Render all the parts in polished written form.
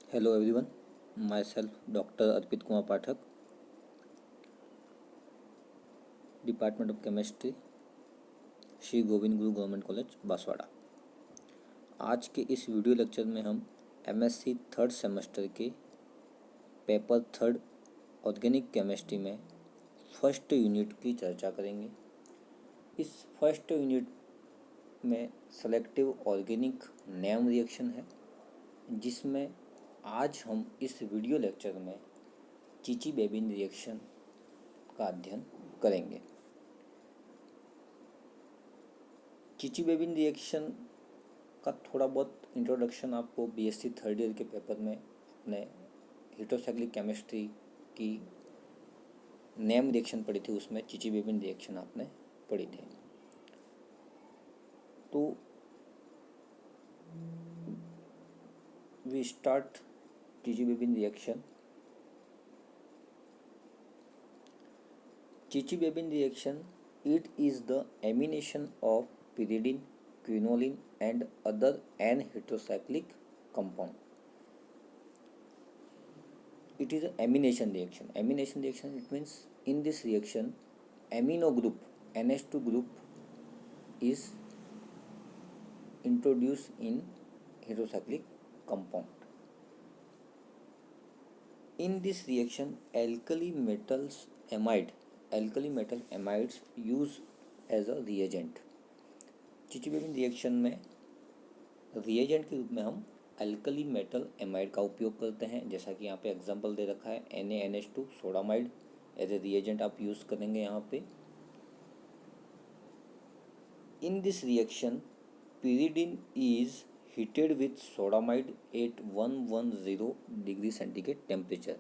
Hello everyone, myself Dr. Arpit Kumar Pathak, Department of Chemistry, Shri Govind Guru government college Banswara. आज के इस video lecture में हम एमएससी थर्ड सेमेस्टर के पेपर थर्ड ऑर्गेनिक केमिस्ट्री में फर्स्ट यूनिट की चर्चा करेंगे। इस फर्स्ट यूनिट में सेलेक्टिव ऑर्गेनिक नेम रिएक्शन है, जिसमें आज हम इस वीडियो लेक्चर में चीची-बेबिन रिएक्शन का अध्ययन करेंगे। चीची-बेबिन रिएक्शन का थोड़ा बहुत इंट्रोडक्शन आपको बीएससी थर्ड ईयर के पेपर में अपने हेटेरोसाइक्लिक केमिस्ट्री की नेम रिएक्शन पढ़ी थी, उसमें चीची-बेबिन रिएक्शन आपने पढ़ी थी। तो we start Chichibabin reaction. Chichi-Bebin reaction, it is the amination of pyridine, quinoline and other n-heterocyclic compound. It is an amination reaction. Amination reaction, it means in this reaction amino group NH2 group is introduced in heterocyclic compound. In this reaction alkali metal amides use as a reagent. Chichibabin reaction में reagent के रूप में हम alkali metal amide का उपयोग करते हैं। जैसा कि यहाँ पे एग्जांपल दे रखा है NaNH2 sodamide as a reagent आप यूज़ करेंगे यहाँ पे। In this reaction pyridine is heated with sodamide at 110 degree centigrade temperature.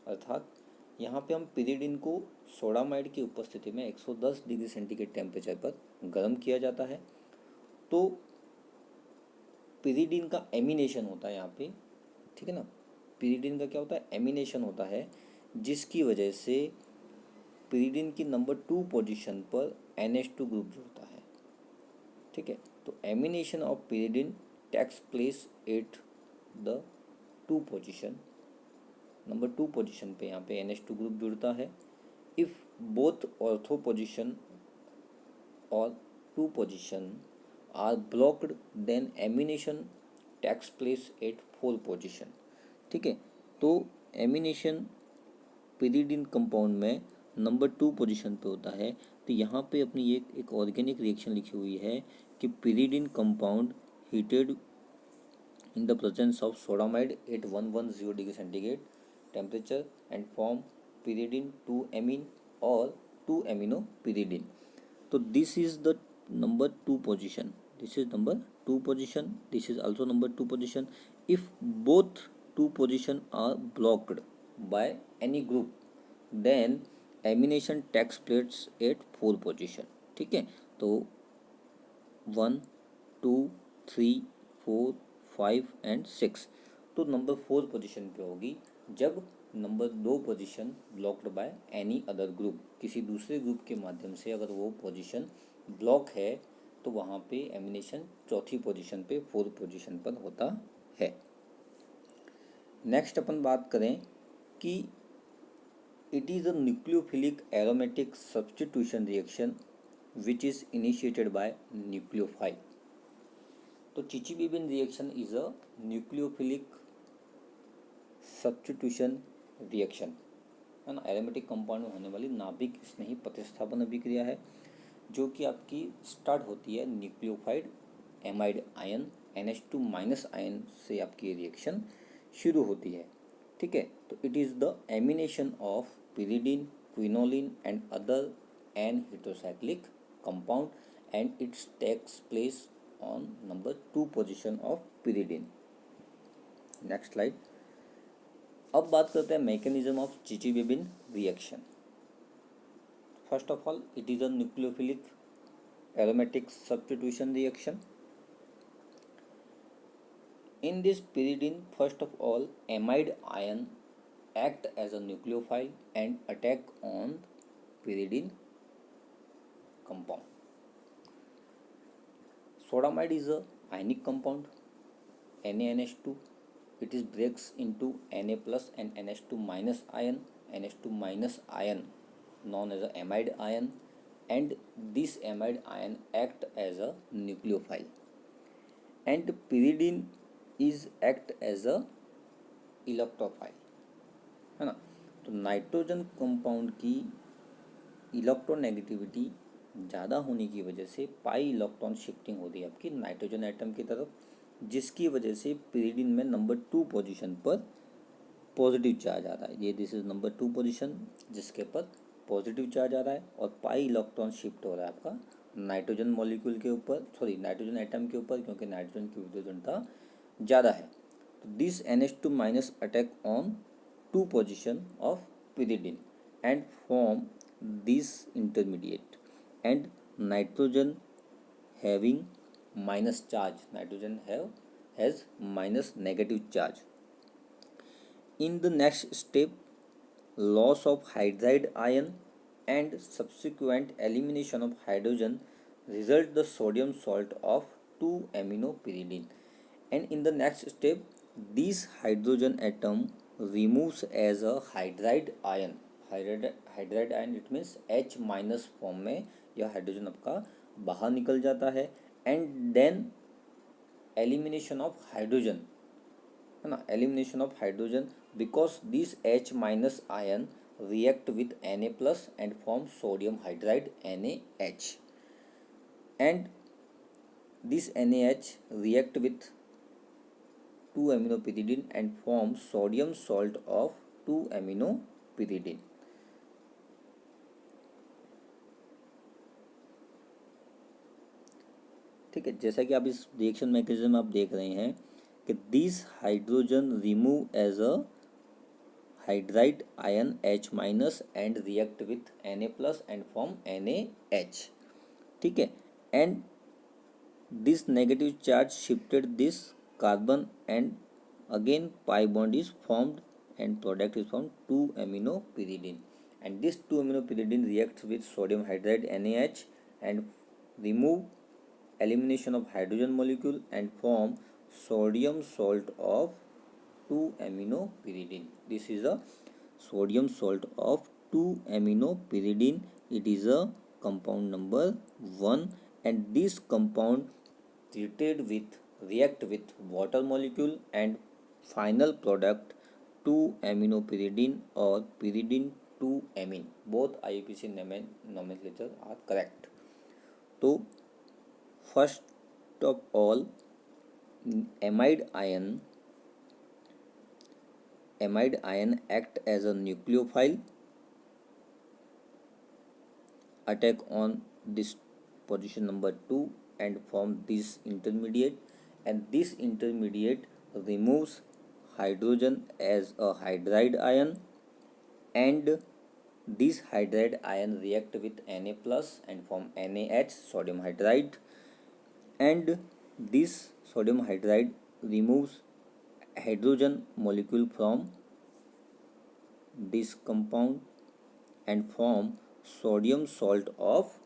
अर्थात यहाँ पे हम pyridine को सोडामाइड की उपस्थिति में 110 डिग्री सेंटीग्रेड टेम्परेचर पर गर्म किया जाता है। तो pyridine का एमिनेशन होता है यहाँ पे, ठीक है ना। pyridine का क्या होता है, एमिनेशन होता है, जिसकी वजह से pyridine की नंबर 2 पोजीशन पर NH2 ग्रुप जुड़ता है, ठीक है। तो amination of pyridine takes place at the 2 position, number 2 position पे यहाँ पे NH2 ग्रुप जुड़ता है। इफ़ बोथ ऑर्थो पोजीशन और 2 position are blocked then amination takes place at 4 position, ठीक है। तो एमिनेशन pyridine कंपाउंड में नंबर 2 पोजीशन पे होता है। तो यहाँ पे अपनी एक ऑर्गेनिक रिएक्शन लिखी हुई है कि pyridine compound heated in the presence of sodamide at 110 degree centigrade temperature and form pyridine 2-amine or 2-aminopyridine. So this is the number 2 position. This is number 2 position. This is also number 2 position. If both 2 position are blocked by any group, then amination takes place at 4 position. ठीक है, तो 1, 2, 3, 4, 5 and 6। तो number 4 position पे होगी जब number 2 position blocked by any other group, किसी दूसरे group के माध्यम से अगर वो पोजीशन ब्लॉक है तो वहाँ पे एमिनेशन चौथी पोजीशन पे 4 पोजीशन पर होता है। नेक्स्ट अपन बात करें कि it is a nucleophilic aromatic substitution reaction which is initiated by nucleophile. तो Chichibabin reaction is a nucleophilic substitution reaction, है ना। एरोमेटिक कंपाउंड में होने वाली नाभिक स्नेही प्रतिस्थापन अभिक्रिया है, जो कि आपकी स्टार्ट होती है nucleophile amide ion NH2 minus ion से आपकी रिएक्शन शुरू होती है, ठीक है। तो it is the amination of pyridine, quinoline and other n heterocyclic compound and it takes place on number 2 position of pyridine. Next slide. अब बात करते हैं mechanism of Chichibabin reaction. First of all it is a nucleophilic aromatic substitution reaction. In this pyridine, first of all, amide ion act as a nucleophile and attack on pyridine compound. Sodamide is a ionic compound, NaNH2, it is breaks into Na plus and NH2 minus ion. NH2 minus ion known as a amide ion, and this amide ion act as a nucleophile, and pyridine is act as a electrophile, है ना। तो nitrogen compound की electronegativity ज़्यादा होने की वजह से pi electron shifting होती है आपकी नाइट्रोजन एटम की तरफ, जिसकी वजह से pyridine में नंबर 2 पोजीशन पर पॉजिटिव चार्ज आ रहा है। ये दिस इज नंबर 2 पोजीशन जिसके पर पॉजिटिव चार्ज आ रहा है, और पाई इलेक्ट्रॉन शिफ्ट हो रहा है आपका नाइट्रोजन मॉलिक्यूल के ऊपर, सॉरी नाइट्रोजन एटम के ऊपर, क्योंकि नाइट्रोजन की विद्युत ज़्यादा है। तो this NH2 minus attack on 2 position of pyridine and form this intermediate, and nitrogen having minus charge, nitrogen has minus negative charge. In the next step, loss of hydride ion and subsequent elimination of hydrogen result the sodium salt of 2-aminopyridine. And in the next step, this hydrogen atom removes as a hydride ion. Hydride ion it means H minus form में यह hydrogen आपका बाहर निकल जाता है, and then elimination of hydrogen, है ना, elimination of hydrogen because this H minus ion react with Na plus and form sodium hydride NaH, and this NaH react with 2-aminopyridine and form sodium salt of 2-aminopyridine. ठीक है, जैसा कि आप इस reaction mechanism में आप देख रहे हैं कि this hydrogen remove as a hydride ion H minus and react with Na plus and form NaH, ठीक है, and this negative charge shifted this carbon and again pi bond is formed and product is formed 2-aminopyridine, and this 2-aminopyridine reacts with sodium hydride NaH and remove elimination of hydrogen molecule and form sodium salt of 2-aminopyridine. This is a sodium salt of 2-aminopyridine. It is a compound number 1, and this compound treated with react with water molecule and final product 2-aminopyridine or pyridine 2-amine. Both IUPAC nomenclature are correct. तो first of all, amide ion act as a nucleophile, attack on this position number 2 and form this intermediate, and this intermediate removes hydrogen as a hydride ion, and this hydride ion react with Na plus and form NaH, sodium hydride, and this sodium hydride removes hydrogen molecule from this compound and form sodium salt of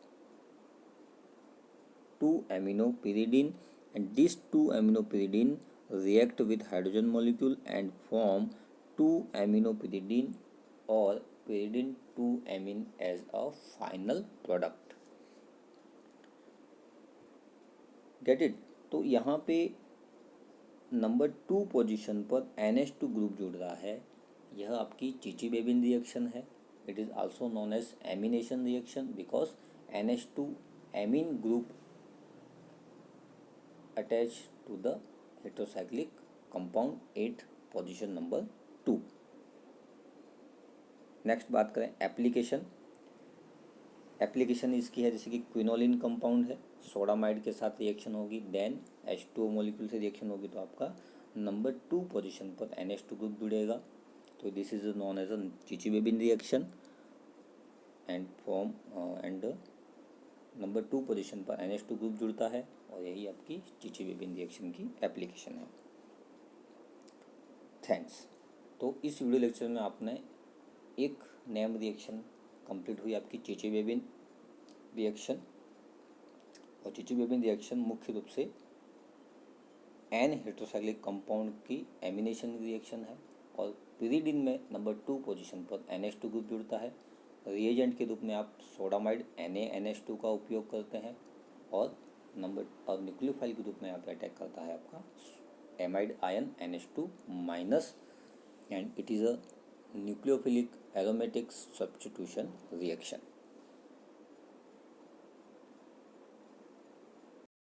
2-aminopyridine, and this 2-aminopyridine react with hydrogen molecule and form 2-aminopyridine or pyridine 2-amine as a final product. Get it? तो यहाँ पे number 2 position पर NH2 group जुड़ रहा है, यह आपकी Chichibabin reaction है. It is also known as amination reaction because NH2 amine group attached to the heterocyclic compound 8 position number 2. Next बात करें एप्लीकेशन इसकी है, जैसे कि क्विनोलिन कंपाउंड है, सोडामाइड के साथ रिएक्शन होगी, देन H2O मॉलिक्यूल से रिएक्शन होगी, तो आपका नंबर 2 पोजीशन पर NH2 ग्रुप जुड़ेगा. तो this is known as a Chichibabin reaction and form and number 2 position पर NH2 ग्रुप जुड़ता है, और यही आपकी चीची-बेबिन रिएक्शन की एप्लीकेशन है. थैंक्स. तो इस वीडियो लेक्चर में आपने एक नेम रिएक्शन कंप्लीट हुई आपकी चीची-बेबिन रिएक्शन, और चीची-बेबिन रिएक्शन मुख्य रूप से एन हेट्रोसाइक्लिक कंपाउंड की एमिनेशन रिएक्शन है, और पिरिडिन में नंबर 2 पोजीशन पर NH2 ग्रुप जुड़ता है। रिएजेंट के रूप में आप सोडामाइड NaNH2 का उपयोग करते हैं, और न्यूक्लियोफाइल के रूप में यहाँ पे अटैक करता है आपका amide ion NH2 minus, and it is a nucleophilic aromatic substitution reaction.